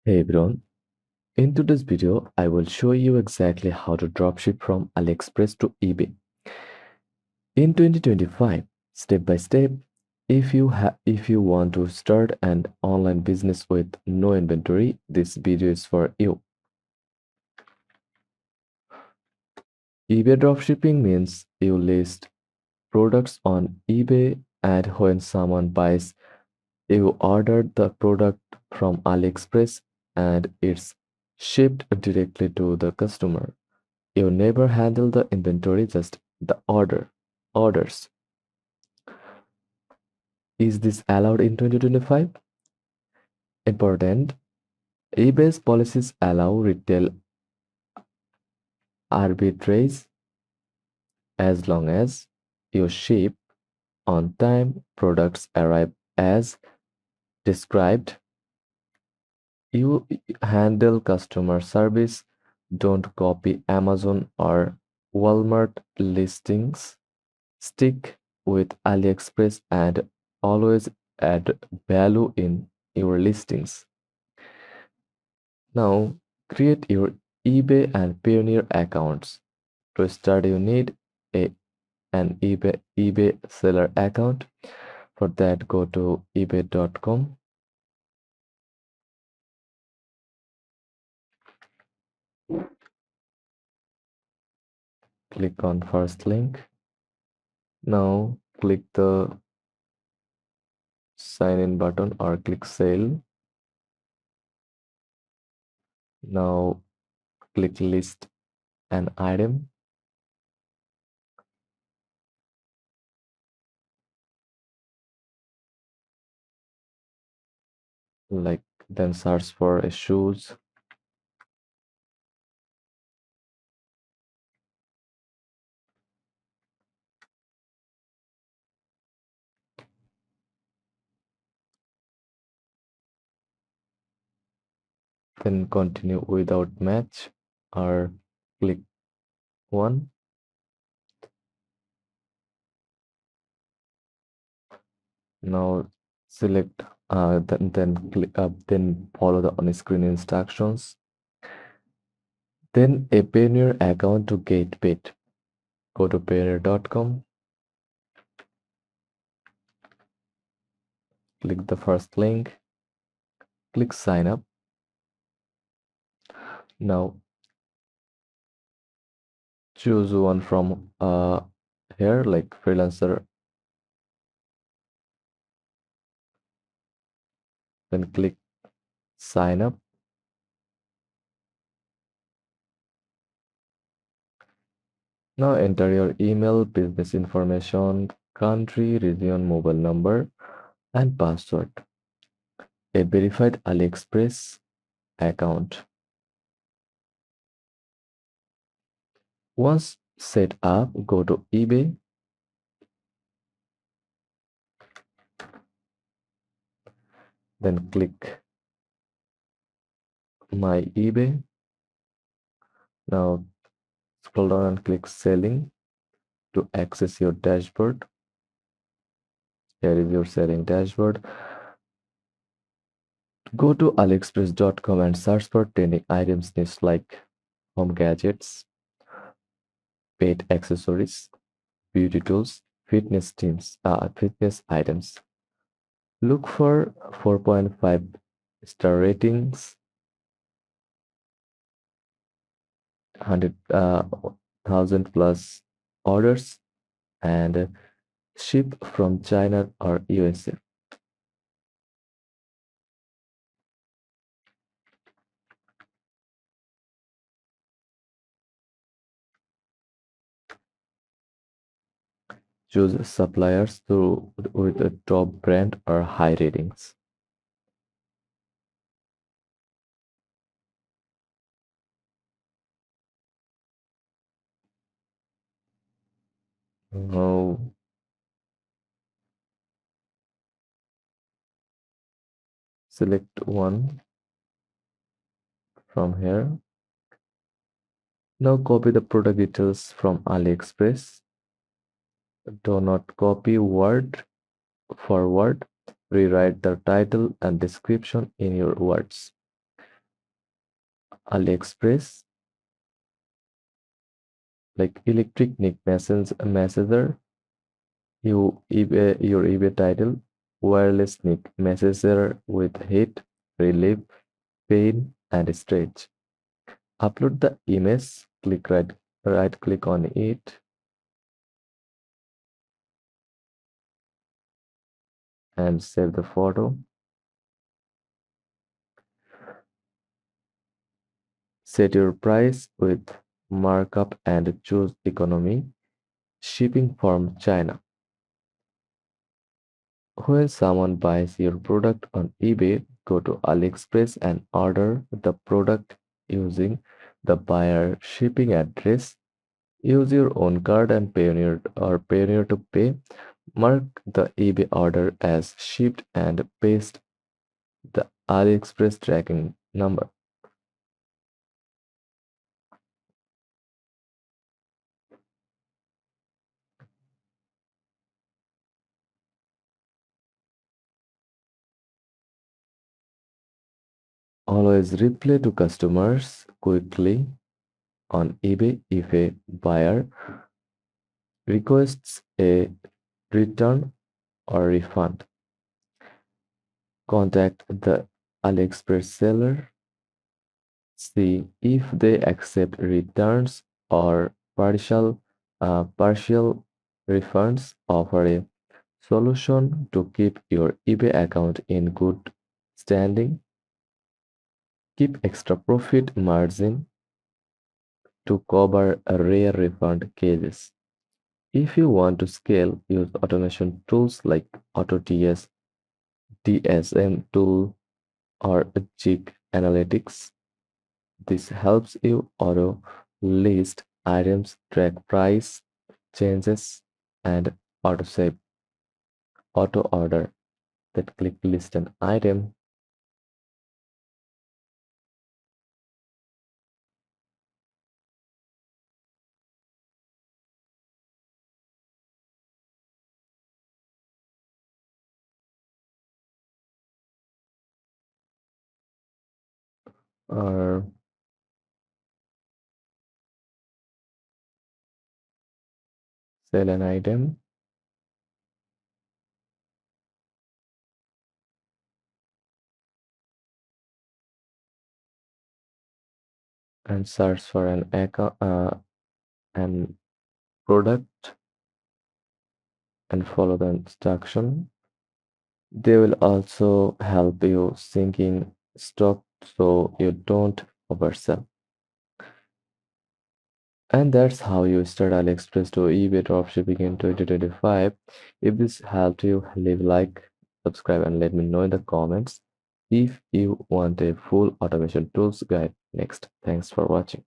Hey everyone, in today's video, I will show you exactly how to dropship from AliExpress to eBay. In 2025, step by step, if you want to start an online business with no inventory, this video is for you. eBay dropshipping means you list products on eBay and when someone buys, you order the product from AliExpress and it's shipped directly to the customer. You never handle the inventory, just the orders. Is this allowed in 2025? Important. eBay's policies allow retail arbitrage as long as you ship on time, products arrive as described, you handle customer service, don't copy Amazon or Walmart listings, stick with AliExpress and always add value in your listings. Now, create your eBay and Payoneer accounts. To start, you need a, an eBay seller account. For that, go to ebay.com. Click on first link. Now, click the sign in button or click sale. Now, click list an item. Like then search for a shoes. Then continue without match or click one. Now select then click up, then follow the on-screen instructions. Then a Payoneer account to get paid. Go to payoneer.com. Click the first link. Click sign up. Now choose one from here like freelancer. Then click sign up. Now enter your email, business information, country, region, mobile number, and password. A verified AliExpress account. Once set up, go to eBay. Then click My eBay. Now scroll down and click Selling to access your dashboard. Here is your selling dashboard. Go to aliexpress.com and search for trending items niche like home gadgets, pet accessories, beauty tools, fitness items. Look for 4.5 star ratings, 100,000 plus orders, and ship from China or USA. Choose suppliers with a top brand or high ratings. Now select one from here. Now copy the product details from AliExpress. Do not copy word for word. Rewrite the title and description in your words. AliExpress, like electric nick messenger, your eBay title, wireless nick messenger with heat, relief, pain, and stretch. Upload the image, right click on it and save the photo. Set your price with markup and choose economy. Shipping from China. When someone buys your product on eBay, go to AliExpress and order the product using the buyer shipping address. Use your own card and Payoneer to pay. Mark the eBay order as shipped and paste the AliExpress tracking number. Always reply to customers quickly on eBay if a buyer requests a return or refund. Contact the AliExpress seller. See if they accept returns or partial refunds. Offer a solution to keep your eBay account in good standing. Keep extra profit margin to cover rare refund cases. If you want to scale, use automation tools like AutoTS, DSM tool, or Jig Analytics. This helps you auto list items, track price changes, and auto save, auto order. That click list an item or sell an item and search for an product and follow the instruction. They will also help you syncing stock so you don't oversell. And that's how you start AliExpress to eBay dropshipping in 2025. If this helped you, leave a like, subscribe, and let me know in the comments if you want a full automation tools guide next. Thanks for watching.